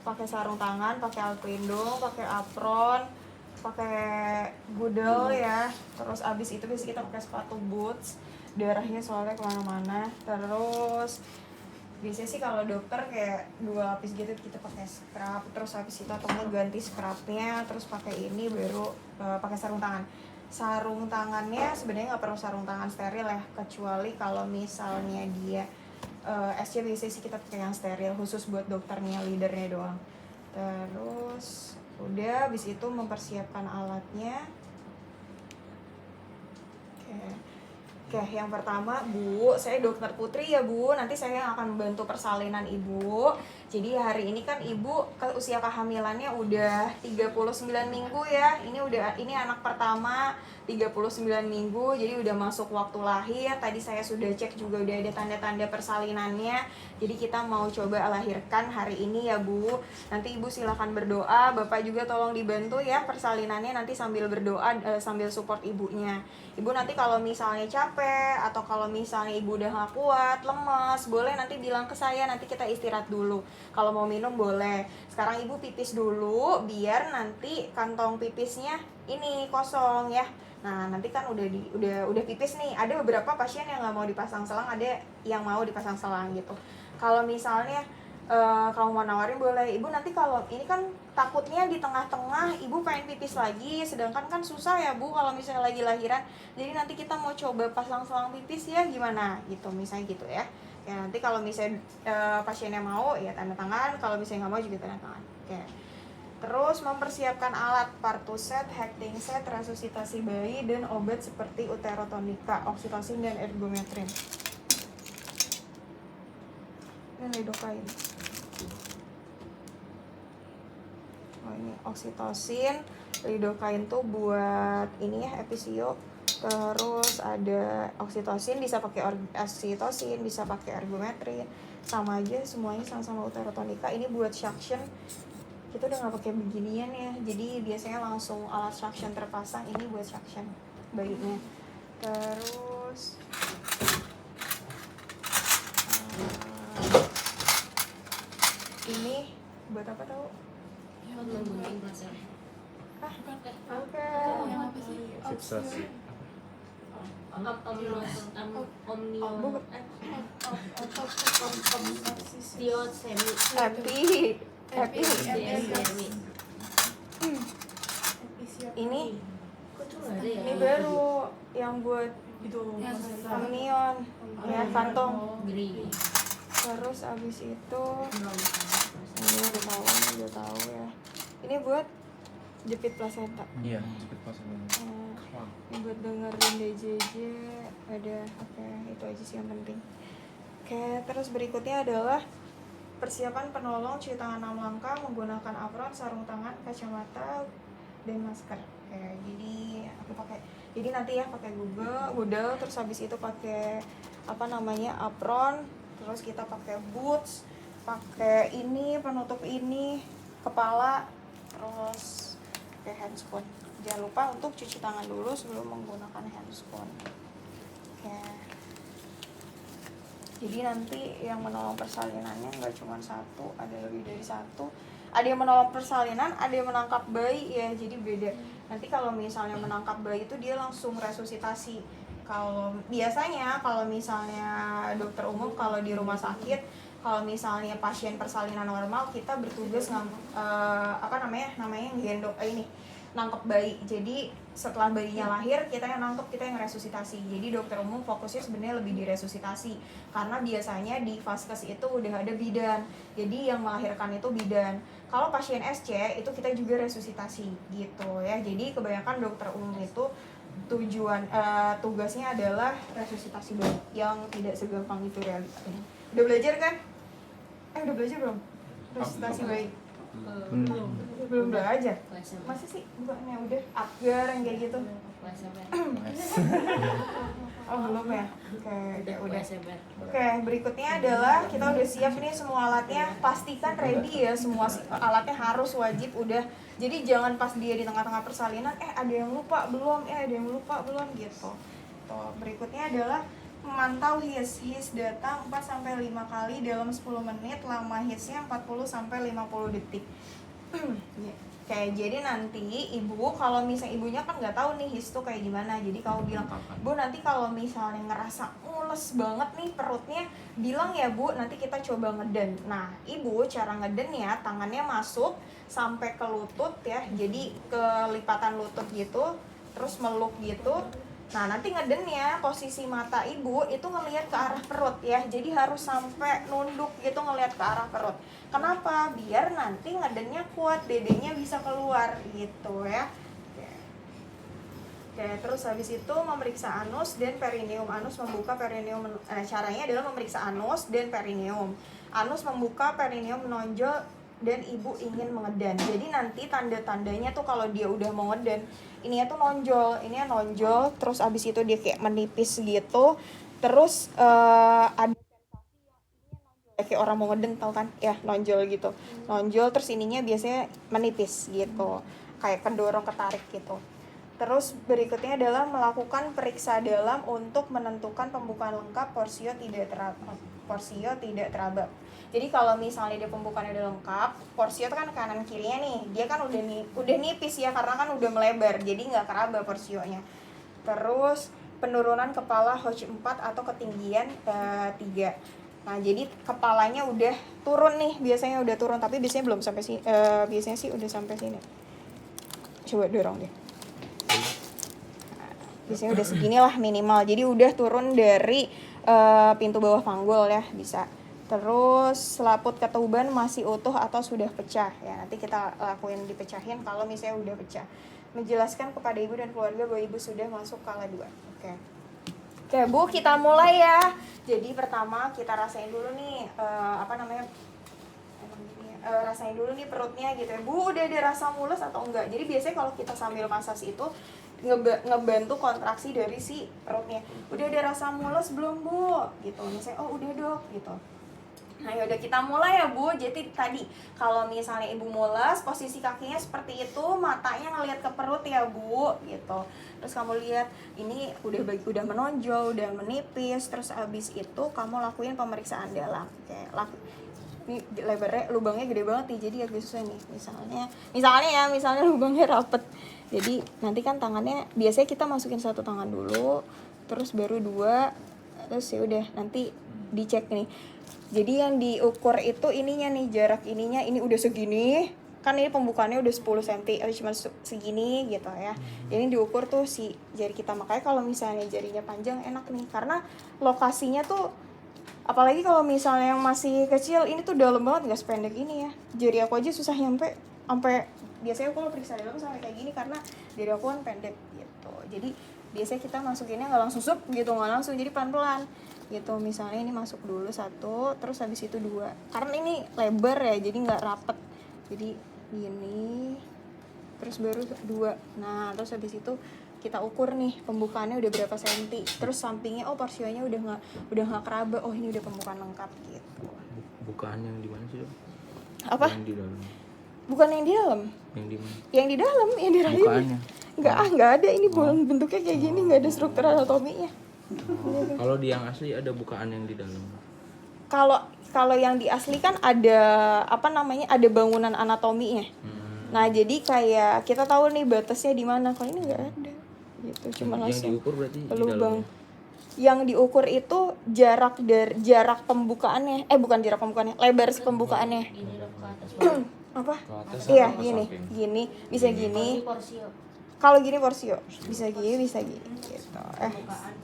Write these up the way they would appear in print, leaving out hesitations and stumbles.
pakai sarung tangan, pakai alat pelindung, pakai apron, pakai gudel ya. Terus abis itu biasanya kita pakai sepatu boots, darahnya soalnya kemana-mana. Terus biasanya sih kalau dokter kayak 2 lapis gitu kita pakai scrub, terus habis itu atau mau ganti scrubnya, terus pakai ini baru pakai sarung tangan. Sarung tangannya sebenarnya nggak perlu sarung tangan steril ya, kecuali kalau misalnya dia SC biasanya sih kita pakai yang steril khusus buat dokternya, leadernya doang. Terus udah habis itu mempersiapkan alatnya. Oke, yang pertama Bu, saya dokter Putri ya Bu, nanti saya akan membantu persalinan Ibu. Jadi hari ini kan Ibu usia kehamilannya udah 39 minggu ya. Ini anak pertama 39 minggu, jadi udah masuk waktu lahir. Tadi saya sudah cek juga udah ada tanda-tanda persalinannya. Jadi kita mau coba lahirkan hari ini ya Bu. Nanti Ibu silakan berdoa, Bapak juga tolong dibantu ya persalinannya, nanti sambil berdoa sambil support ibunya. Ibu nanti kalau misalnya capek atau kalau misalnya ibu udah gak kuat, lemes, boleh nanti bilang ke saya, nanti kita istirahat dulu. Kalau mau minum boleh. Sekarang ibu pipis dulu biar nanti kantong pipisnya ini kosong ya. Nah, nanti kan udah pipis nih. Ada beberapa pasien yang nggak mau dipasang selang, ada yang mau dipasang selang gitu. Kalau misalnya kamu mau nawarin boleh. Ibu nanti kalau ini kan takutnya di tengah-tengah ibu pengen pipis lagi, sedangkan kan susah ya Bu kalau misalnya lagi lahiran. Jadi nanti kita mau coba pasang selang pipis ya, gimana gitu misalnya gitu ya. Ya nanti kalau misalnya pasiennya mau ya tanda tangan, kalau misalnya nggak mau juga tanda tangan. Oke. Terus mempersiapkan alat Partuset, Hecting Set, resusitasi bayi, dan obat seperti uterotonika, oksitosin, dan ergometrin. Ini lidocaine. Oh ini oksitosin, lidocaine tuh buat ini ya episio. Terus ada oksitosin, bisa pakai oksitosin, bisa pakai ergometrin, sama aja semuanya sama-sama uterotonika. Ini buat suction, kita udah nggak pakai beginian ya, jadi biasanya langsung alat suction terpasang. Ini buat suction bayinya. Terus ini buat apa tahu? Membunuh plasenta. Bukan. Fiksasi. Ini baru yang buat itu amnion ya, kantong. Terus abis itu ini udah tahu ya, ini buat jepit plasenta. Iya, jepit plasenta. Ini buat dengerin DJJ ada. Oke, itu aja sih yang penting. Oke, terus berikutnya adalah persiapan penolong cuci tangan 6 langkah menggunakan apron, sarung tangan, kacamata, dan masker. Oke, jadi nanti ya pakai gudel, terus habis itu pakai apron, terus kita pakai boots, pakai ini penutup ini kepala, terus pakai handscoon. Jangan lupa untuk cuci tangan dulu sebelum menggunakan handscoon. Oke. Jadi nanti yang menolong persalinannya nggak cuma satu, ada lebih dari satu. Ada yang menolong persalinan, ada yang menangkap bayi ya, jadi beda. Nanti kalau misalnya menangkap bayi itu dia langsung resusitasi. Kalau biasanya kalau misalnya dokter umum kalau di rumah sakit, kalau misalnya pasien persalinan normal kita bertugas gendong nangkep bayi. Jadi setelah bayinya lahir kita yang nangkep, kita yang resusitasi. Jadi dokter umum fokusnya sebenarnya lebih di resusitasi karena biasanya di vaskes itu udah ada bidan. Jadi yang melahirkan itu bidan. Kalau pasien SC itu kita juga resusitasi gitu ya. Jadi kebanyakan dokter umum itu tugasnya adalah resusitasi bayi yang tidak segampang itu realitanya. Udah belajar kan? Udah belajar belum? Resusitasi bayi? Belum belajar. Masa sih bukannya udah Apgar yang kayak gitu? Oh belum ya? Oke, udah. Oke, berikutnya adalah kita udah siap nih semua alatnya. Pastikan ready ya, semua alatnya harus wajib udah. Jadi jangan pas dia di tengah-tengah persalinan ada yang lupa belum gitu. Berikutnya adalah memantau his datang 4-5 kali dalam 10 menit, lama hisnya 40-50 detik. Kayak jadi nanti ibu, kalau misalnya ibunya kan nggak tahu nih his tuh kayak gimana, jadi kamu bilang, Bu nanti kalau misalnya ngerasa mules banget nih perutnya, bilang ya Bu, nanti kita coba ngeden. Nah ibu cara ngeden ya, tangannya masuk sampai ke lutut ya, jadi ke lipatan lutut gitu, terus meluk gitu. Nah nanti ngedennya posisi mata ibu itu ngelihat ke arah perut ya, jadi harus sampai nunduk gitu ngelihat ke arah perut. Kenapa? Biar nanti ngedennya kuat, dedenya bisa keluar gitu ya. Oke, terus habis itu memeriksa anus dan perineum. Anus membuka, perineum caranya adalah memeriksa anus dan perineum. Anus membuka, perineum menonjol, dan ibu ingin mengeden. Jadi nanti tanda-tandanya tuh kalau dia udah mau ngeden, ininya tuh nonjol, ininya nonjol, terus abis itu dia kayak menipis gitu, terus ada kayak orang mau ngeden, tau kan ya, nonjol gitu, nonjol, terus ininya biasanya menipis gitu, kayak kedorong ketarik gitu. Terus berikutnya adalah melakukan periksa dalam untuk menentukan pembukaan lengkap, porsio tidak teraba. Jadi kalau misalnya dia pembukaannya udah lengkap, porsio itu kan kanan kirinya nih, dia kan udah nipis ya, karena kan udah melebar, jadi nggak keraba porsionya. Terus penurunan kepala Hoch 4 atau ketinggian 3. Nah jadi kepalanya udah turun nih, biasanya udah turun, tapi biasanya belum sampai sini, biasanya sih udah sampai sini. Coba dorong deh. Biasanya udah segini lah minimal, jadi udah turun dari pintu bawah panggul ya bisa. Terus selaput ketuban masih utuh atau sudah pecah ya, nanti kita lakuin dipecahin kalau misalnya udah pecah. Menjelaskan kepada ibu dan keluarga bahwa ibu sudah masuk kala 2. Oke Bu, kita mulai ya. Jadi pertama kita rasain dulu nih rasain dulu nih perutnya gitu ya. Bu udah ada rasa mules atau enggak? Jadi biasanya kalau kita sambil massage itu ngebantu kontraksi dari si perutnya. Udah ada rasa mules belum Bu? Gitu. Misalnya oh udah Dok gitu. Nah yaudah kita mulai ya Bu. Jadi tadi kalau misalnya ibu mules, posisi kakinya seperti itu, matanya ngelihat ke perut ya Bu gitu. Terus kamu lihat ini udah menonjol, udah menipis. Terus abis itu kamu lakuin pemeriksaan dalam. Oke, ini lebarnya, lubangnya gede banget nih, jadi agak susah nih. Misalnya lubangnya rapet, jadi nanti kan tangannya biasanya kita masukin satu tangan dulu, terus baru 2, terus ya udah nanti dicek nih. Jadi yang diukur itu ininya nih, jarak ininya ini udah segini kan, ini pembukaannya udah 10 cm atau cuma segini gitu ya. Jadi diukur tuh si jari kita, makanya kalau misalnya jarinya panjang enak nih, karena lokasinya tuh apalagi kalau misalnya yang masih kecil, ini tuh dalam banget, nggak sependek ini ya. Jari aku aja susah nyampe, sampai biasanya aku kalau periksa dalam sampai kayak gini karena jari aku kan pendek gitu. Jadi biasanya kita masukinnya nggak langsung sup gitu, nggak langsung, jadi pelan-pelan gitu. Misalnya ini masuk dulu 1, terus habis itu 2, karena ini lebar ya, jadi nggak rapet, jadi gini, terus baru 2. Nah terus habis itu kita ukur nih pembukaannya udah berapa senti, terus sampingnya oh porsionya udah nggak keraba, oh ini udah pembukaan lengkap gitu. Bukaan yang di mana sih Dok? Apa? Yang di dalam. Bukan yang di dalam. Yang di mana? Yang di dalam, yang di rahim. Bukaannya. Nggak ada, ini bentuknya kayak gini, nggak ada struktur anatominya. Kalau di yang asli ada bukaan yang di dalam. Kalau yang di asli kan ada ada bangunan anatominya. Nah jadi kayak kita tahu nih batasnya di mana. Kalau ini nggak ada gitu, cuma langsung yang diukur berarti lubang. Yang diukur itu jarak pembukaannya, bukan jarak pembukaannya, lebar pembukaannya. Ini Dok, ke atas Apa? ke atas Iya, atau ke gini, samping? gini, bisa gini. Ini porsio. Kalau gini porsio, bisa gini gitu. Pembukaan.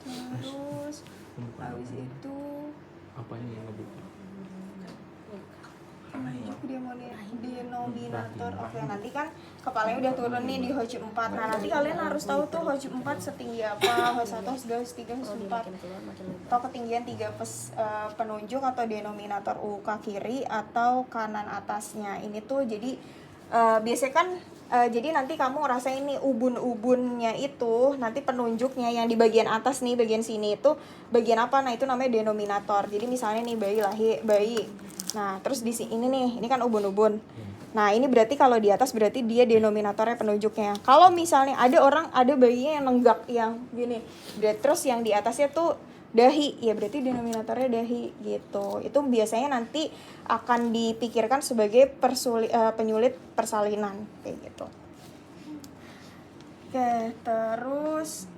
Terus habis itu Apa ini yang ngebuka? denominator. Oke, nanti kan kepalanya udah turun nih di Hoch 4. Nah nanti kalian harus tahu tuh Hoch 4 setinggi apa, Hoch 1, Hoch 2, Hoch 3, Hoch 4, atau ketinggian 3 penunjuk atau denominator UK kiri atau kanan atasnya. Ini tuh jadi biasanya kan jadi nanti kamu ngerasain nih ubun-ubunnya itu, nanti penunjuknya yang di bagian atas nih, bagian sini itu bagian apa? Nah itu namanya denominator. Jadi misalnya nih bayi. Nah terus di sini nih, ini kan ubun-ubun. Nah ini berarti kalau di atas berarti dia denominatornya penunjuknya. Kalau misalnya ada bayinya yang nenggak yang gini, terus yang di atasnya tuh dahi, ya berarti denominatornya dahi gitu. Itu biasanya nanti akan dipikirkan sebagai penyulit persalinan kayak gitu. Oke, terus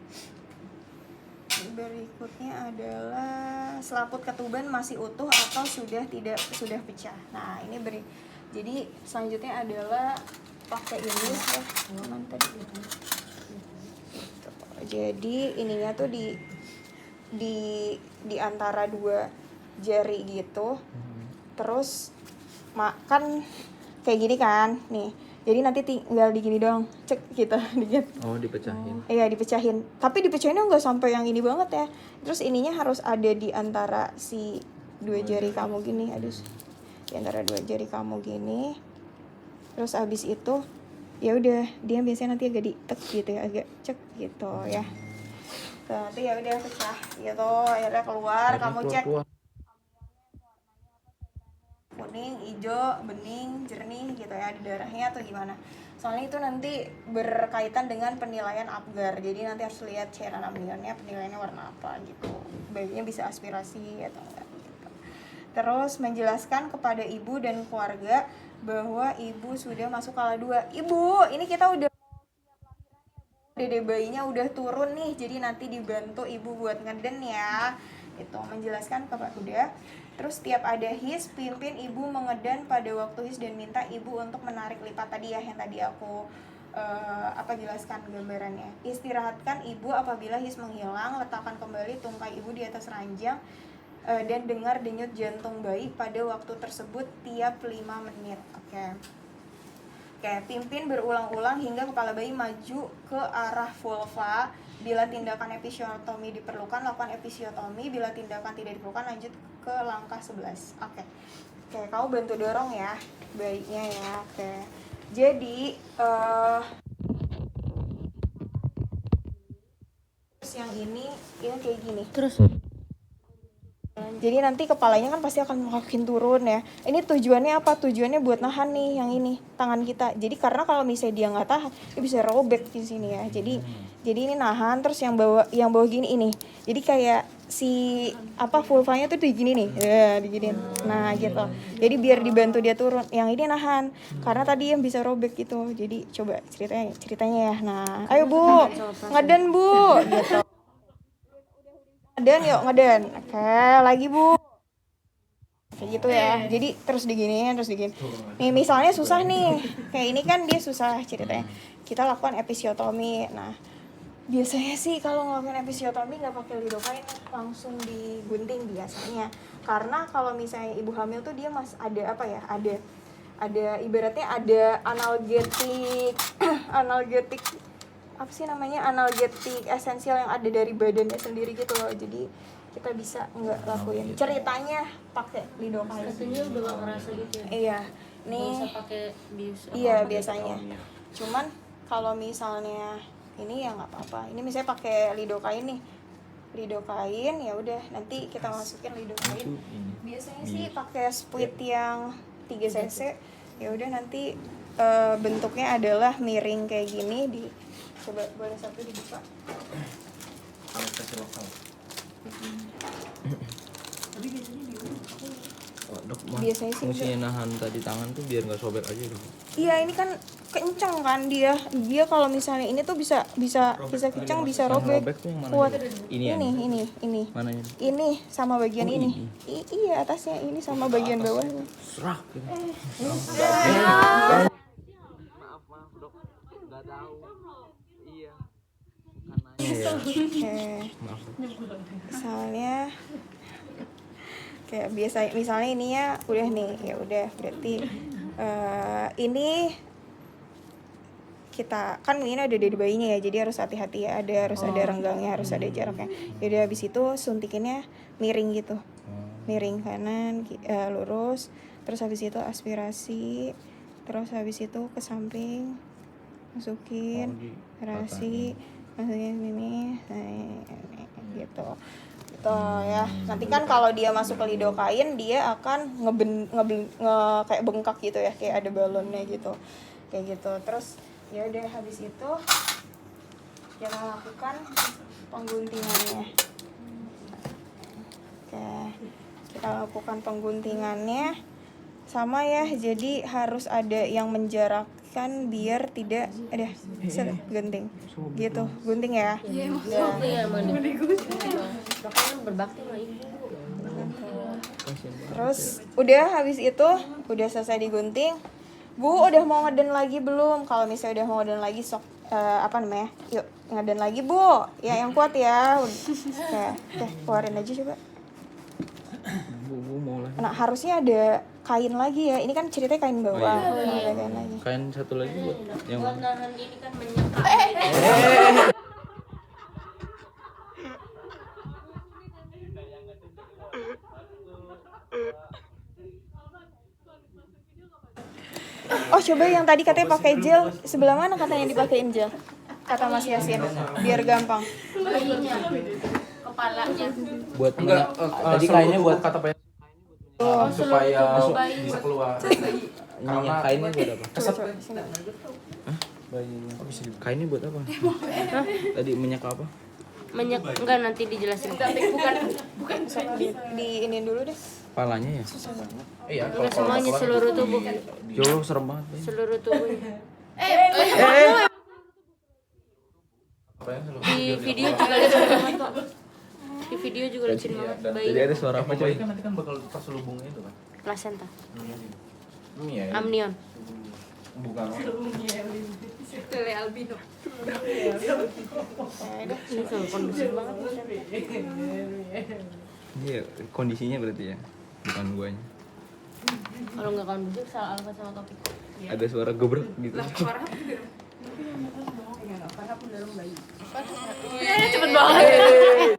berikutnya adalah selaput ketuban masih utuh atau sudah pecah. Nah ini jadi selanjutnya adalah pakai ini ya. Gitu. Jadi ininya tuh di antara dua jari gitu. Terus makan kayak gini kan nih. Jadi nanti tinggal digini dong, cek gitu dikit. Oh, dipecahin. Iya, dipecahin. Tapi dipecahinnya nggak sampai yang ini banget ya. Terus ininya harus ada di antara si dua jari kamu gini, di antara dua jari kamu gini. Terus abis itu ya udah, dia biasanya nanti agak ditek gitu ya, agak cek gitu ya. Nanti ya udah pecah gitu, akhirnya keluar, kamu cek kuning, hijau, bening, jernih gitu ya di darahnya atau gimana. Soalnya itu nanti berkaitan dengan penilaian Apgar. Jadi nanti harus lihat cairan amnionnya penilaiannya warna apa gitu. Bayinya bisa aspirasi atau enggak gitu. Terus menjelaskan kepada ibu dan keluarga bahwa ibu sudah masuk kala 2. Ibu, ini kita udah dede bayinya udah turun nih. Jadi nanti dibantu ibu buat ngeden ya. Itu menjelaskan kepada. Terus setiap ada his, pimpin ibu mengedan pada waktu his dan minta ibu untuk menarik lipat tadi ya yang tadi aku jelaskan gambarannya. Istirahatkan ibu apabila his menghilang, letakkan kembali tungkai ibu di atas ranjang dan dengar denyut jantung bayi pada waktu tersebut tiap 5 menit. Oke, pimpin berulang-ulang hingga kepala bayi maju ke arah vulva. Bila tindakan episiotomi diperlukan, lakukan episiotomi. Bila tindakan tidak diperlukan, lanjut ke langkah 11. Oke, kamu bantu dorong ya bayinya ya. Oke. Jadi terus yang ini kayak gini. Terus Jadi nanti kepalanya kan pasti akan makin turun ya. Ini tujuannya apa? Tujuannya buat nahan nih yang ini tangan kita. Jadi karena kalau misalnya dia nggak tahan, dia bisa robek di sini ya. Jadi ini nahan, terus yang bawah gini ini. Jadi kayak si vulvanya tuh digini nih, ya diginiin. Nah gitu. Jadi biar dibantu dia turun. Yang ini nahan, karena tadi yang bisa robek gitu. Jadi coba ceritanya ya. Nah, ayo Bu, ngeden Bu. Gitu. Ngeden yuk, ngeden. Oke, lagi Bu. Kayak gitu ya. Jadi terus diginiin. Nih misalnya susah nih. Kayak ini kan dia susah ceritanya. Kita lakukan episiotomi. Nah, biasanya sih kalau ngelakuin episiotomi nggak pakai lidocaine, langsung digunting biasanya. Karena kalau misalnya ibu hamil tuh dia ada ada ibaratnya ada analgetik analgetik esensial yang ada dari badannya sendiri gitu loh. Jadi kita bisa nggak lakuin ceritanya pakai lidocaine. satunya udah gak ngerasa gitu ya. Iya, Gak nih. usah pakai bius. Iya biasanya. Cuman kalau misalnya ini ya nggak apa-apa. Ini misalnya pakai lidocaine nih. Lidocaine ya udah nanti kita masukin lidocaine. Biasanya sih pakai spuit yang 3 cc. Ya udah nanti bentuknya adalah miring kayak gini. Coba boleh satu dibuka. Anestesi lokal. Tapi biasanya di Dok, biasanya sih fungsi nahan tadi tangan tuh biar nggak sobek aja dok. Iya, ini kan kencang kan dia kalau misalnya ini tuh bisa kencang, bisa robek. Tuh yang mana? Kuat. Ini. Ini. Mananya? Ini sama bagian ini. Iya, atasnya ini sama bagian bawahnya. Serak gitu. Maaf dok, nggak tahu. Iya. Kanannya ya. Maaf. Misalnya kayak biasa, misalnya ini ya udah nih, ya udah berarti ini kita kan ini ada di bayinya ya, jadi harus hati-hati ya, harus ada renggangnya, harus ada jaraknya. Jadi habis itu suntikinnya miring gitu, miring kanan lurus, terus habis itu aspirasi, terus habis itu ke samping masukin, aspirasi, masukin ini gitu. gitu ya. Nanti kan kalau dia masuk ke lidokain dia akan kayak bengkak gitu ya, kayak ada balonnya gitu. Kayak gitu. Terus ya udah habis itu kita lakukan pengguntingannya. Oke. Kita lakukan pengguntingannya sama ya. Jadi harus ada yang menjarakkan biar tidak ada gunting. Gitu. Gunting ya. Oh iya, mandi. Makanya berbakti sama ibu. Terus udah habis itu udah selesai digunting. Bu, udah mau ngeden lagi belum? Kalau misalnya udah mau ngeden lagi sok yuk ngeden lagi, Bu. Ya yang kuat ya. Oke, keluarin aja coba. Bu mau lah. Nah, harusnya ada kain lagi ya. Ini kan ceritanya kain bawah. Oh, Ada kain lagi. Kain satu lagi buat yang Buat nahan ini kan menyekat. Oh, coba yang tadi katanya pakai gel. Sebelah mana katanya dipakein gel? Kata Mas Yasin. Biar gampang. Kepalanya. buat tadi kainnya buat kata pengen Oh, supaya seluruh bayi. bisa keluar. ini kainnya buat apa? Coba, sini. Bayinya. Kainnya buat apa? Tadi minyak apa? Enggak, nanti dijelasin. Di ini dulu deh. Palanya ya? Iya, Enggak semuanya, seluruh tubuh. Ya Allah, serem banget. Bay. Seluruh tubuhnya. apa yang selalu Di video juga licin banget kok. Di video juga licin banget Jadi bayi. ada suara apa coy? kan nanti kan bakal terselubungnya itu kan. Plasenta. Iya. Amnion. Bukan. Ini tuh kondusif banget. Iya, kondisinya berarti ya, bukan guanya. Kalau nggak kondusif salah Alfa sama Topik. Ada suara gebrek gitu. Cepet banget.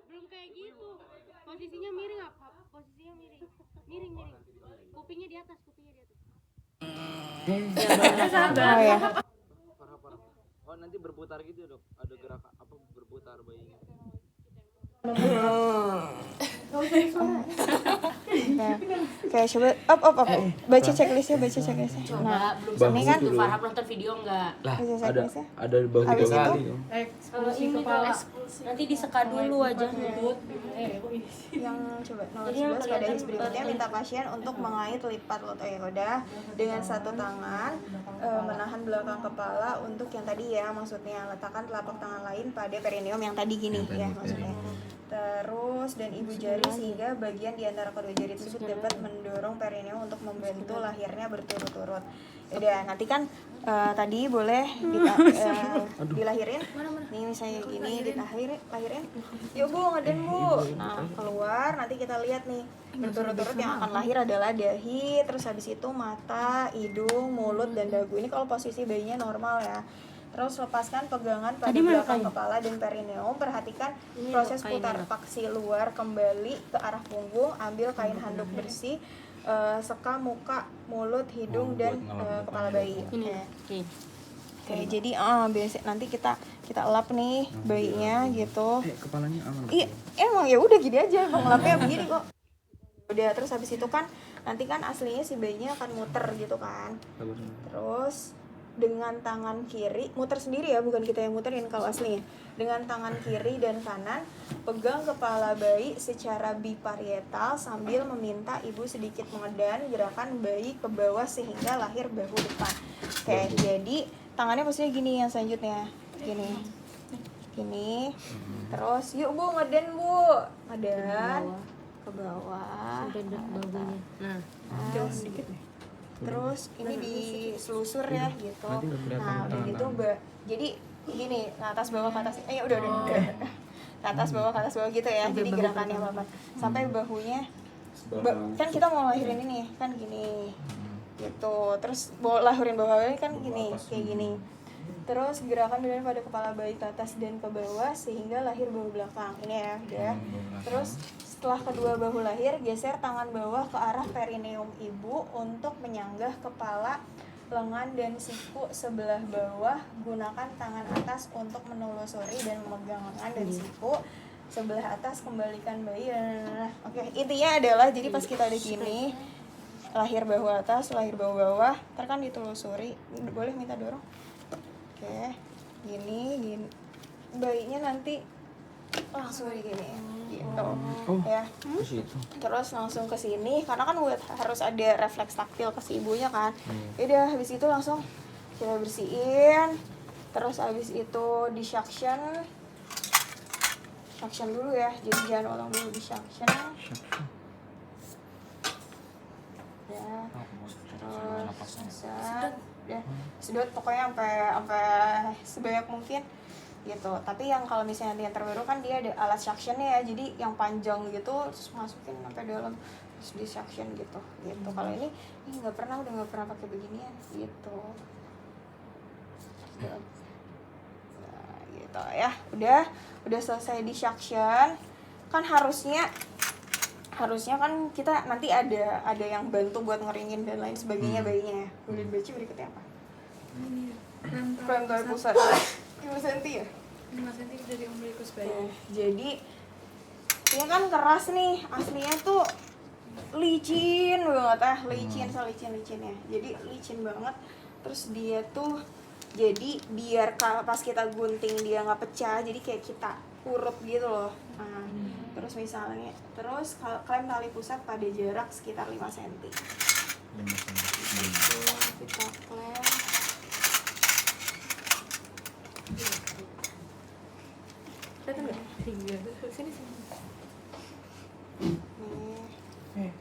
Belum kayak gitu. Posisinya miring apa? Posisinya miring. Miring. Kupingnya di atas. Oh ya. Oh, nanti berputar gitu, Dok. Ada gerak apa berputar bayinya. Oke, coba up. Baca checklistnya. Nah, Belum ini kan tuh Farhab nonton video enggak? Lah, Baca ada checklistnya. bahu Habis bahu itu? gitu. Kalau ini kepala. Nanti diseka dulu wajahnya. Yang coba nomor Jadi yang 11 pada kelihatan his berikutnya minta pasien untuk mengait lipat lutut ya udah dengan satu tangan menahan belakang kepala untuk yang tadi ya, maksudnya letakkan telapak tangan lain pada perineum yang tadi gini ya maksudnya. Terus dan ibu jari sehingga bagian di antara kedua jari tersebut dapat mendorong perineum untuk membantu lahirnya berturut-turut. Udah, nanti kan tadi boleh dilahirin. Nih misalnya gini lahirin. Yuk Bu, ngeden Bu. Nah, keluar nanti kita lihat nih. Berturut-turut yang akan lahir adalah dahi, terus habis itu mata, hidung, mulut dan dagu. Ini kalau posisi bayinya normal ya. Terus lepaskan pegangan pada belakang kepala dan perineum. Perhatikan proses putar paksi luar kembali ke arah punggung. Ambil kain handuk bersih, seka muka, mulut, hidung dan kepala bayi. Oke, jadi biasa nanti kita lap nih bayinya gitu. Kepalanya aman. Iya, emang ya udah gini aja, Bang, lapnya begini kok. Udah, terus habis itu kan nanti kan aslinya si bayinya akan muter gitu kan. Terus dengan tangan kiri, muter sendiri ya, bukan kita yang muterin kalau aslinya. Dengan tangan kiri dan kanan, pegang kepala bayi secara biparietal sambil meminta ibu sedikit mengedan gerakan bayi ke bawah sehingga lahir bahu depan. Oke, jadi tangannya posisinya gini yang selanjutnya. Gini. Terus, yuk Bu, ngeden Bu. Ngeden ke bawah. Sampai bahunya. Nah, Jauh sedikit nih. Terus ini diselusur ya gitu. Nah, udah gitu jadi gini, atas bawah ke atas. Udah. Ke atas bawah gitu ya. Jadi gerakannya apa? Sampai bahunya kan kita mau lahirin ini kan gini. Gitu. Terus lahirin bawahnya kan gini, kayak gini. Terus gerakan benar pada kepala bayi ke atas dan ke bawah sehingga lahir bahu belakang. Ini ya, udah. Terus setelah kedua bahu lahir, geser tangan bawah ke arah perineum ibu untuk menyanggah kepala, lengan dan siku sebelah bawah. Gunakan tangan atas untuk menelusuri dan memegang lengan dan siku. sebelah atas kembalikan bayi. Nah, oke, intinya adalah jadi pas kita udah gini, lahir bahu atas, lahir bahu bawah, ntar kan ditelusuri. Boleh minta dorong? Oke, gini, bayinya nanti langsung gini, gitu, ya. Terus langsung ke sini, karena kan harus ada refleks taktil ke si ibunya kan. Udah habis itu langsung kita bersihin, terus habis itu di suction dulu ya, jadi jangan ulang dulu, di suction. Ya, terus sedot pokoknya sampai sebanyak mungkin gitu. Tapi yang kalau misalnya yang terbaru kan dia ada alat suctionnya ya, jadi yang panjang gitu terus masukin sampai dalam terus di suction gitu. Kalau ini udah nggak pernah pakai beginian gitu. Nah, gitu ya, udah selesai di suction kan harusnya kan kita nanti ada yang bantu buat ngeringin dan lain sebagainya bayinya. Boleh baca berikutnya apa? Ini Rem tali pusat 5 cm ya? 5 cm dari umbilikus bayi. Jadi ini kan keras nih, aslinya tuh licin banget selicin-licinnya. Jadi licin banget. Terus dia tuh jadi biar pas kita gunting dia nggak pecah, jadi kayak kita urut gitu loh. Nah, terus misalnya, klem tali pusat pada jarak sekitar 5 cm. Kita klem. Kelihatan nggak? Sini. Nih.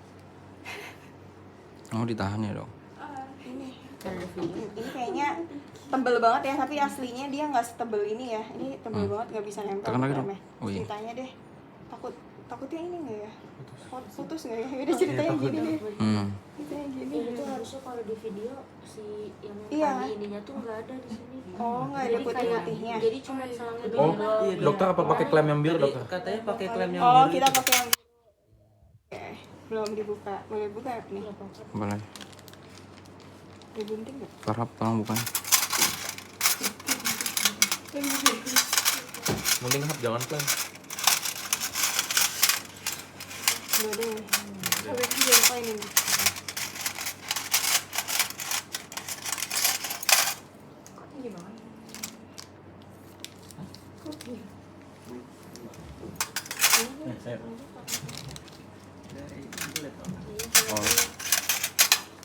Oh ditahan ya dok? Ini kayaknya tebel banget ya, tapi aslinya dia nggak setebel ini ya. Ini tebel banget, nggak bisa nempel. Tekan lagi dong. Oh iya. Ceritanya deh, takutnya ini nggak ya? Putus nggak ya? Udah ceritanya gini deh. Ceritanya gini. Ini tuh harusnya kalau di video si yang Iya. tadi ininya tuh nggak ada di sini. Oh, nggak ada putih-putihnya. Jadi cuma selangnya Oh, doang. dokter apa pakai klem yang biru dokter? Katanya pakai klem yang Oh, biru kita itu. pakai yang Oke, belum dibuka. Boleh buka nih? Boleh. Digunting nggak? Farhab tolong bukan. Mending hap jangan klem. Nggak ada ya? Coba kita buka ini nih. Kok tinggi banget? Oh.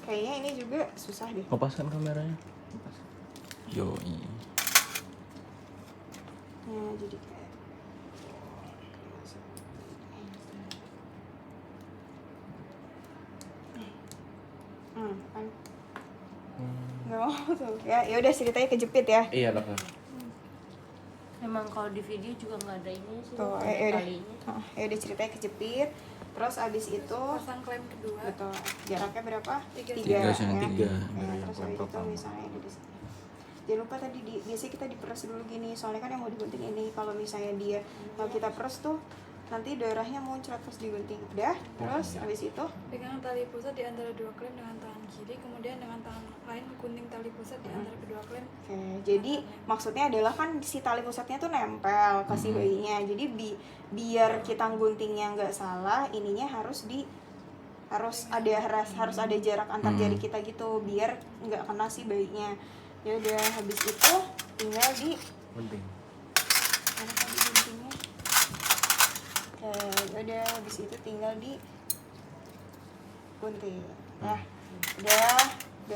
Kayaknya ini juga susah deh. Lepaskan kameranya. Yoi. Ya, jadi kayak kan. Nggak mau tuh. Ya udah ceritanya kejepit ya. Iya dokter. Memang kalau di video juga nggak ada ini sih. Tuh, nggak ada ya udah. talinya. Ya udah ceritanya kejepit. Terus abis itu Pasang klem kedua. betul. Jaraknya berapa? Tiga. Tiga ya. sama tiga. Ya, terus abis itu misalnya di sini. Jangan lupa tadi biasanya kita diperes dulu gini. Soalnya kan yang mau digunting ini, kalau misalnya dia kalau kita peres tuh nanti darahnya muncrat pas digunting. Udah. Terus abis itu Pegangan tali pusat di antara dua klem dengan tangan kiri, kemudian dengan tangan lain gunting tali pusat di antara kedua klem. oke, jadi maksudnya adalah kan si tali pusatnya tuh nempel ke si bayinya. Jadi biar kita guntingnya nggak salah, ininya harus ada jarak antar jari kita gitu, biar nggak kena si bayinya. Ya udah, habis itu tinggal di Penting. mana tadi guntingnya? Ya udah, habis itu tinggal di gunting. Nah, udah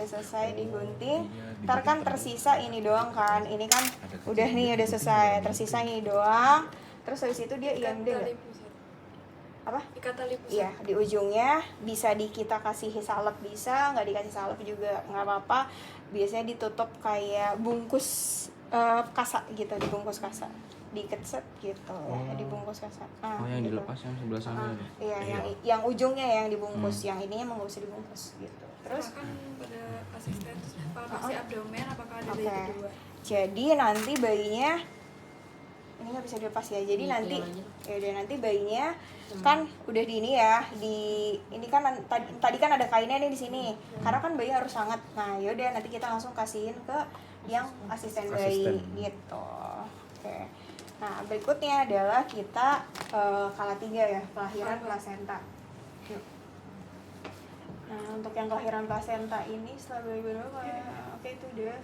selesai digunting. Ntar kan tersisa ini doang kan. Ini kan udah nih, udah selesai. Tersisa ini doang. Terus habis itu dia Ikat IMD tali nggak? pusat. Apa? Ikat tali pusat. Iya, di ujungnya bisa kita kasih salep, bisa nggak dikasih salep juga nggak apa-apa. Biasanya ditutup kayak bungkus kasa gitu, dibungkus kasa, diikat set gitu, dibungkus kasa. Oh yang gitu. dilepas yang sebelah sana. ya? Iya, yang ujungnya yang dibungkus, yang ininya mau nggak usah dibungkus gitu. Terus Silakan pada asisten palpasi abdomen apakah ada bayi Oke. kedua. Jadi nanti bayinya ini nggak bisa dilepas ya. Jadi nanti ya udah, nanti bayinya kan udah di ini ya, ini kan tadi kan ada kainnya nih di sini. Karena kan bayi harus hangat. Nah, yaudah nanti kita langsung kasihin ke yang asisten bayi gitu. Oke. Nah, berikutnya adalah kita kala 3 ya, kelahiran plasenta. Yuk. Nah, untuk yang kelahiran plasenta ini setelah berapa? Oke, itu udah.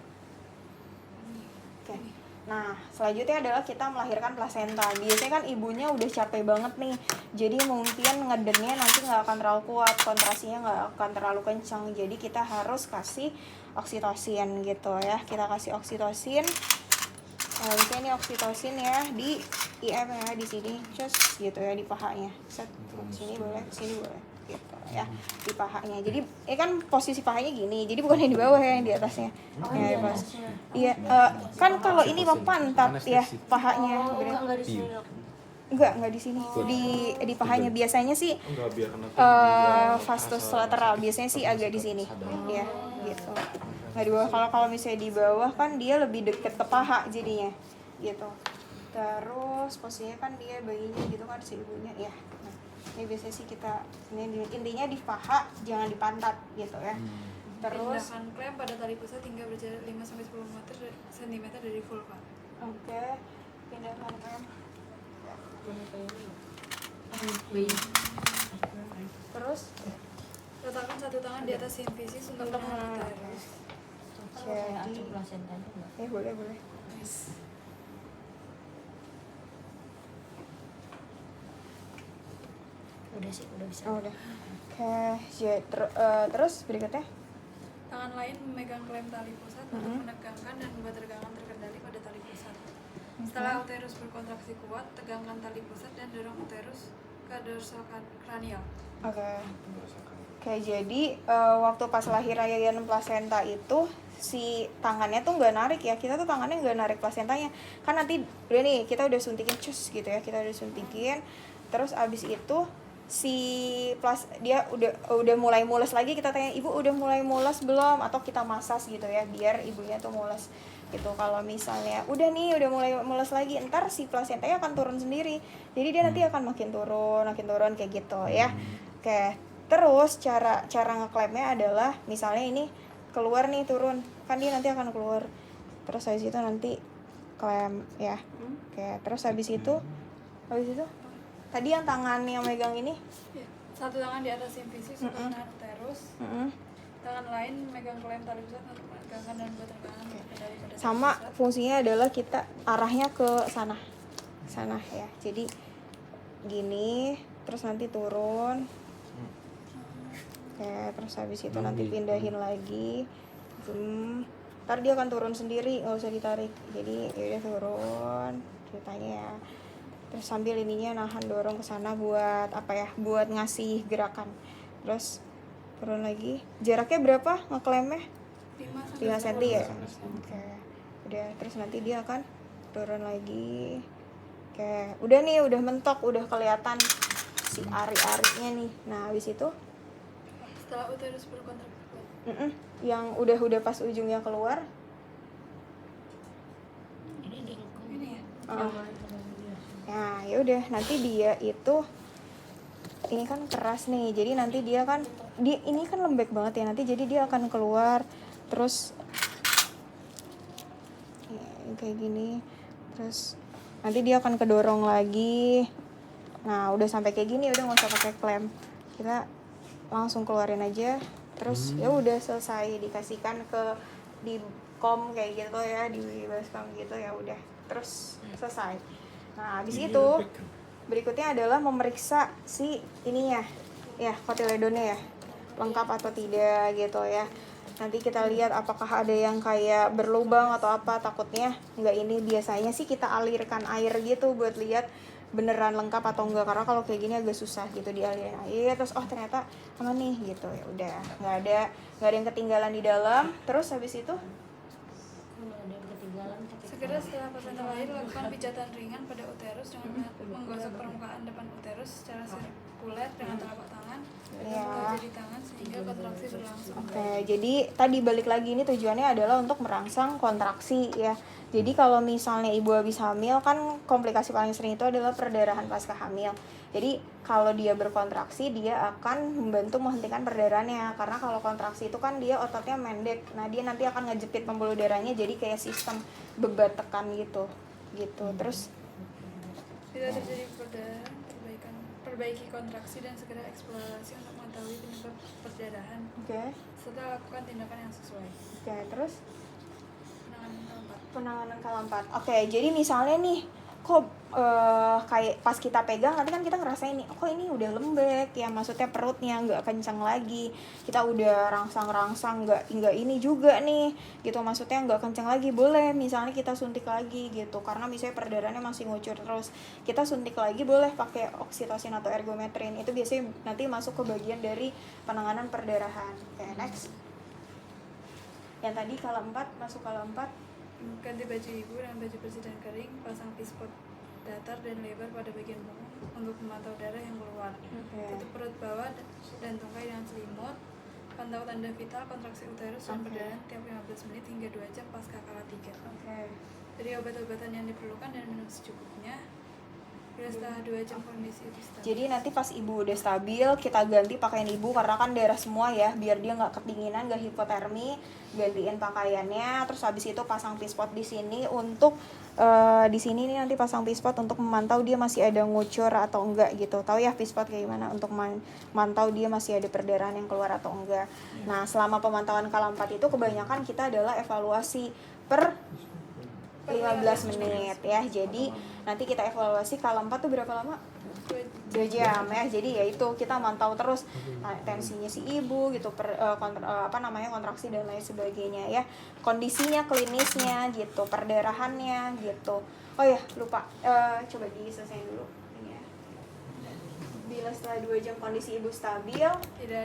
Oke. Nah, selanjutnya adalah kita melahirkan plasenta. Biasanya kan ibunya udah capek banget nih. Jadi mungkin ngedennya nanti nggak akan terlalu kuat, kontrasinya nggak akan terlalu kencang. Jadi kita harus kasih oksitosin gitu ya. Kita kasih oksitosin. Misalnya ini oksitosin ya di IM ya, di sini, just gitu ya, di pahanya. Set, sini boleh, sini boleh, gitu ya, di pahanya. Jadi ini kan posisi pahanya gini, jadi bukan yang di bawah ya, yang di atasnya. Ya, pas. Iya, kan kalau ini mah pantat ya, pahanya. Enggak di sini. Enggak di sini. Di pahanya biasanya sih vastus lateral, biasanya sih agak di sini. Ya, gitu. Nah, di bawah, kalau misalnya di bawah kan dia lebih deket ke paha jadinya gitu. Terus posisinya kan dia bayinya gitu kan, si ibunya ya. Nah, ini biasanya sih kita ini intinya di paha, jangan di pantat gitu ya. Terus pindahkan klem pada tali pusat hingga berjarak 5-10 cm dari vulva. oke, pindahkan klem. Terus Letakkan satu tangan di atas simfisis untuk menahan uterus. jadi boleh. Udah sih, udah bisa. Oh, udah. Oke, terus berikutnya. Tangan lain memegang klem tali pusat untuk menegangkan dan membuat tegangan terkendali pada tali pusat. Setelah uterus berkontraksi kuat, tegangkan tali pusat dan dorong uterus ke dorsal kranial. Oke, jadi waktu pas lahiran plasenta itu si tangannya tuh nggak narik ya, kita tuh tangannya nggak narik plasentanya kan, nanti udah nih kita udah suntikin cus gitu ya, kita udah suntikin, terus abis itu si dia udah mulai mules lagi, kita tanya ibu udah mulai mules belum, atau kita masas gitu ya biar ibunya tuh mules gitu. Kalau misalnya udah mulai mules lagi, ntar si plasentanya akan turun sendiri, jadi dia nanti akan makin turun kayak gitu ya. Oke, terus cara ngeklaimnya adalah misalnya ini keluar nih, turun kan, dia nanti akan keluar, terus habis itu nanti klaim ya. Oke, terus habis itu tadi yang tangan yang megang ini Ya. Satu tangan di atas simfisis untuk menahan uterus. Tangan lain megang klem tali pusat untuk menegangkan dan membuat tegangan terkendali pada sama tali pusat. fungsinya adalah kita arahnya ke sana ya, jadi gini terus nanti turun. Oke, terus habis itu nanti pindahin lagi, ntar dia akan turun sendiri, nggak usah ditarik, jadi yaudah turun ceritanya ya. Terus sambil ininya nahan, dorong ke sana buat apa ya, buat ngasih gerakan. Terus turun lagi, jaraknya berapa ngeklaimnya? 5 cm ya. Oke, udah, terus nanti dia akan turun lagi. Oke, udah mentok, udah kelihatan si ari-arinya nih. Nah, habis itu Setelah uterus berkontraksi kuat. yang udah pas ujungnya keluar. Ini ya. Nah, ya udah, nanti dia itu ini kan keras nih, jadi nanti dia ini kan lembek banget ya, nanti jadi dia akan keluar terus ya, kayak gini, terus nanti dia akan kedorong lagi. Nah, udah sampai kayak gini, udah nggak usah pakai klem, kita langsung keluarin aja, terus ya udah selesai, dikasihkan di kom kayak gitu ya, di baskom gitu ya udah, terus selesai. Nah, habis itu berikutnya adalah memeriksa si ininya ya, kotiledonnya ya lengkap atau tidak gitu ya. Nanti kita lihat apakah ada yang kayak berlubang atau apa, takutnya enggak. Ini biasanya sih kita alirkan air gitu buat lihat beneran lengkap atau enggak, karena kalau kayak gini agak susah gitu dialirin air, terus oh ternyata aman nih gitu ya udah, nggak ada yang ketinggalan di dalam. Terus habis itu Segera setelah plasenta lahir, lakukan pijatan ringan pada uterus dengan menggosok permukaan depan uterus secara sirkuler dengan telapak tangan atau jari tangan sehingga kontraksi berlangsung. Oke, jadi tadi balik lagi, ini tujuannya adalah untuk merangsang kontraksi ya. Jadi kalau misalnya ibu habis hamil kan komplikasi paling sering itu adalah perdarahan pasca hamil. Jadi kalau dia berkontraksi, dia akan membantu menghentikan perdarahannya, karena kalau kontraksi itu kan dia ototnya mendek. Nah, dia nanti akan ngejepit pembuluh darahnya, jadi kayak sistem bebat tekan gitu. Terus Bila terjadi perdarahan, perbaiki kontraksi dan segera eksplorasi untuk mengetahui penyebab perdarahan. Oke. Setelah lakukan tindakan yang sesuai. Oke, terus Penanganan keempat. penanganan kala 4. Oke, jadi misalnya nih, kok kayak pas kita pegang nanti kan kita ngerasain nih, kok ini udah lembek ya, maksudnya perutnya nggak kencang lagi, kita udah rangsang-rangsang nggak ini juga nih gitu, maksudnya nggak kencang lagi, boleh misalnya kita suntik lagi gitu, karena misalnya perdarahannya masih ngucur terus, kita suntik lagi boleh pakai oksitosin atau ergometrin, itu biasanya nanti masuk ke bagian dari penanganan perdarahan. Oke, next. Yang tadi kala 4, masuk kala 4. Ganti baju ibu dengan baju bersih dan kering, pasang pispot datar dan lebar pada bagian punggung untuk memantau darah yang keluar. Tutup perut bawah dan tungkai dengan selimut. Pantau tanda vital, kontraksi uterus dan perdarahan tiap 15 menit hingga 2 jam pasca kala 3. Beri obat-obatan yang diperlukan dan minum secukupnya. Bila setelah 2 jam kondisi itu stabil. Jadi nanti pas ibu udah stabil, kita ganti pakaian ibu karena kan darah semua ya, biar dia nggak kedinginan, nggak hipotermi, gantiin pakaiannya, terus habis itu pasang pispot di sini untuk di sini nih nanti pasang pispot untuk memantau dia masih ada ngucur atau enggak gitu. Tahu ya pispot kayak gimana untuk memantau dia masih ada perdarahan yang keluar atau enggak. Nah, selama pemantauan kala 4 itu kebanyakan kita adalah evaluasi per 15 menit ya. Jadi nanti kita evaluasi kala 4 tuh berapa lama? 2 jam ya. Jadi ya itu kita mantau terus tensinya si ibu gitu, kontraksi dan lain sebagainya ya. Kondisinya, klinisnya gitu, perdarahannya gitu. Oh ya, lupa. Coba diselesain dulu ini ya. Bila setelah 2 jam kondisi ibu stabil,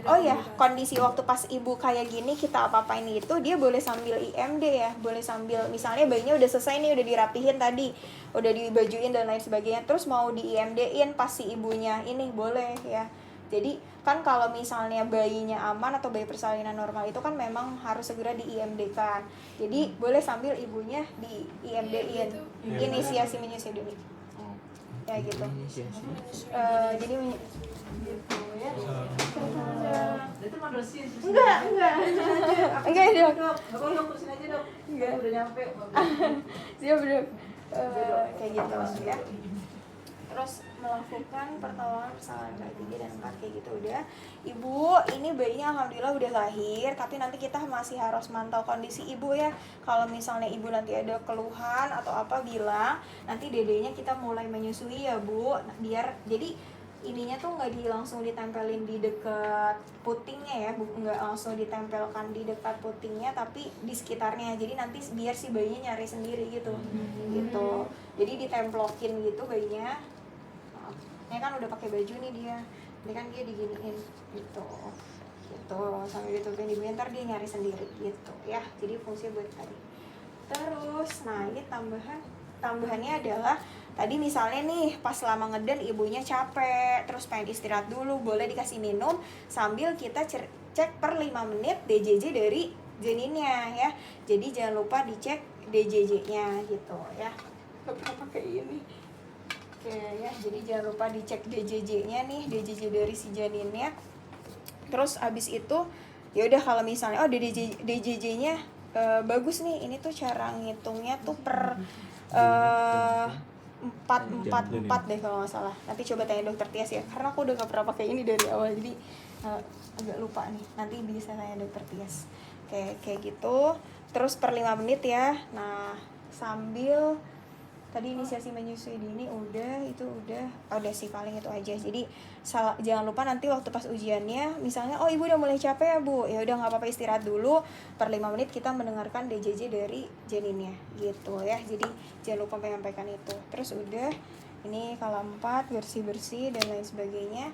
oh ya, kondisi waktu pas ibu kayak gini kita apa-apain itu, dia boleh sambil IMD ya, boleh sambil misalnya bayinya udah selesai nih, udah dirapihin tadi, udah dibajuin dan lain sebagainya, terus mau di IMD-in pas si ibunya ini boleh ya. Jadi kan kalau misalnya bayinya aman atau bayi persalinan normal itu kan memang harus segera di IMD-kan. Jadi boleh sambil ibunya di IMD-in. Inisiasi menyusui dini. Ya gitu. Jadi gitu ya. Enggak dok. Enggak. Udah nyampe. Siap dok. Kayak gitu ya. Terus melakukan pertolongan persalinan kali 3 dan 4 kayak gitu udah. Ibu, ini bayinya alhamdulillah udah lahir, tapi nanti kita masih harus mantau kondisi ibu ya. Kalau misalnya ibu nanti ada keluhan atau apa bilang, nanti dedenya kita mulai menyusui ya Bu. Biar jadi ininya tuh nggak langsung ditempelin di dekat putingnya ya, nggak langsung ditempelkan di dekat putingnya, tapi di sekitarnya. Jadi nanti biar si bayinya nyari sendiri gitu, gitu. Jadi ditemplokin gitu bayinya. Ini kan udah pakai baju nih dia, ini kan dia diginiin gitu, gitu sambil ditutupin ibunya, ntar dia nyari sendiri gitu ya. Jadi fungsinya buat tadi. Terus, nah ini tambahannya adalah tadi misalnya nih pas lama ngeden ibunya capek, terus pengen istirahat dulu, boleh dikasih minum sambil kita cek per 5 menit DJJ dari janinnya ya. Jadi jangan lupa dicek DJJ-nya gitu ya. Lupa pakai ini. Oke ya, jadi jangan lupa dicek DJJ-nya nih, DJJ dari si janinnya. Terus abis itu ya udah kalau misalnya DJJ-nya bagus nih, ini tuh cara ngitungnya tuh per 4 deh kalau nggak salah. Nanti coba tanya dokter Tias ya, karena aku udah gak pernah pakai ini dari awal, jadi agak lupa nih. Nanti bisa tanya dokter Tias. Kayak gitu. Terus per 5 menit ya. Nah sambil tadi inisiasi menyusui dini udah sih paling itu aja. Jadi jangan lupa nanti waktu pas ujiannya misalnya ibu udah mulai capek ya Bu, ya udah nggak apa-apa istirahat dulu, per 5 menit kita mendengarkan DJJ dari janinnya gitu ya. Jadi jangan lupa menyampaikan itu. Terus udah ini kala 4 bersih dan lain sebagainya.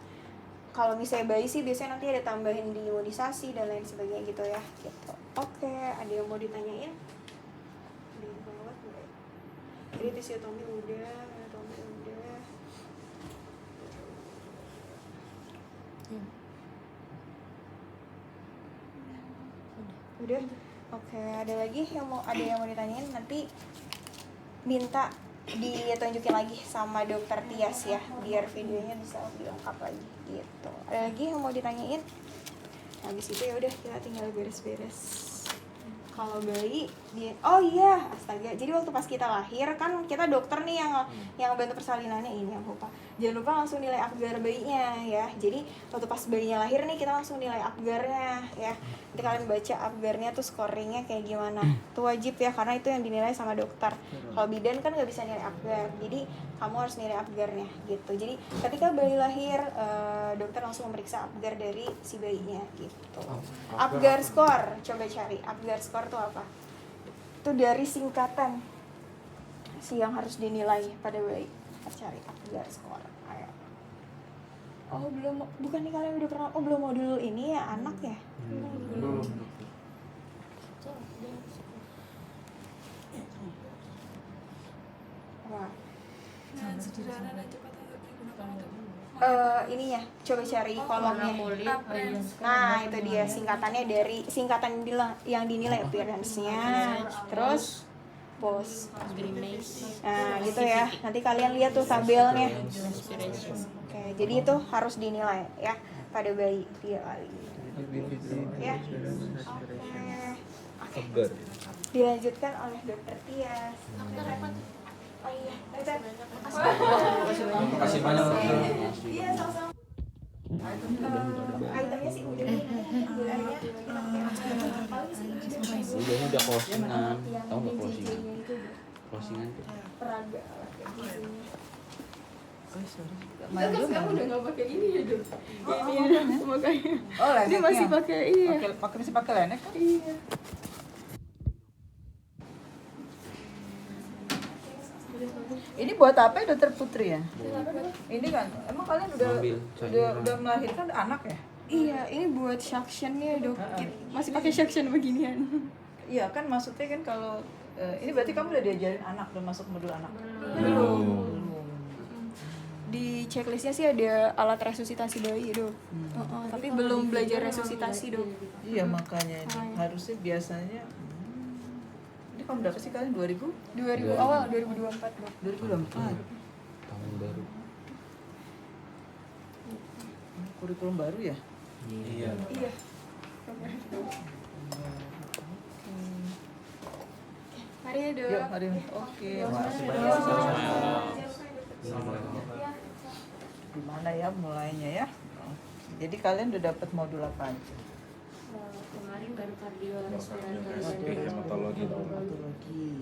Kalau misalnya bayi sih biasanya nanti ada tambahin di imunisasi dan lain sebagainya gitu ya gitu. Oke, ada yang mau ditanyain? Jadi fisiotomi udah. Udah. Oke, ada lagi yang mau ditanyain, nanti minta ditunjukin lagi sama dokter Tias ya, biar videonya bisa lebih lengkap lagi gitu. Ada lagi yang mau ditanyain? Habis itu ya udah kita tinggal beres-beres. Kalau bayi oh iya, astaga. Jadi waktu pas kita lahir kan kita dokter nih yang bantu persalinannya, ini yang lupa. Jangan lupa langsung nilai apgar bayinya ya. Jadi waktu pas bayinya lahir nih kita langsung nilai apgarnya ya. Nanti kalian baca apgarnya tuh scoringnya kayak gimana. Itu wajib ya karena itu yang dinilai sama dokter. Kalau bidan kan nggak bisa nilai apgar. Jadi kamu harus nilai apgarnya gitu. Jadi ketika bayi lahir dokter langsung memeriksa apgar dari si bayinya gitu. Apgar score, coba cari apgar score itu apa? Itu dari singkatan si yang harus dinilai pada bayi. Kita cari apgar score. Ayo. Oh belum, bukan nih kalian udah pernah? Oh belum modul ini ya anak ya? Belum. Wah. Nah, sederhana dan cepat untuk digunakan untuk Ininya coba cari kolomnya. appearance. Nah itu dia singkatannya dari singkatan yang dinilai appearance-nya, terus pose. Nah gitu ya, nanti kalian lihat tuh tabelnya. Oke, jadi itu harus dinilai ya pada bayi dia kali. Ya. Oke. Dilanjutkan oleh Dokter Tias. Oh iya, Dokter. Makasih banyak. Iya, sama-sama. Itemnya sih udah nih, gulanya Udahnya udah closingan. Tahu nggak closingan? Closingan tuh. peraga Kan kamu udah nggak pakai ini ya dok? Ini ya makanya Oh, dia masih pakai iya. masih pakai lainnya kan? Iya. Ini buat apa ya Dokter Putri ya? Ini kan, emang kalian Ambil udah melahirkan anak ya? Iya, ini buat suctionnya dok. Masih pakai suction beginian. Iya kan maksudnya kan kalau ini berarti kamu udah diajarin anak, udah masuk modul anak? Belum. Di checklistnya sih ada alat resusitasi bayi dok. Tapi belum belajar resusitasi dok. Iya makanya ini harusnya biasanya. Ini kamu berapa sih kalian? 2000? 2000 awal 2024 dok. 2024. Tahun baru. Kurikulum baru ya? Iya. Iya. Mari ya dok. Yuk, mari. Oke. Makasih banyak. Gimana ya mulainya ya? Jadi kalian udah dapat modul apa aja? Kemarin baru kardio respirator dan Hematologi. Hematologi.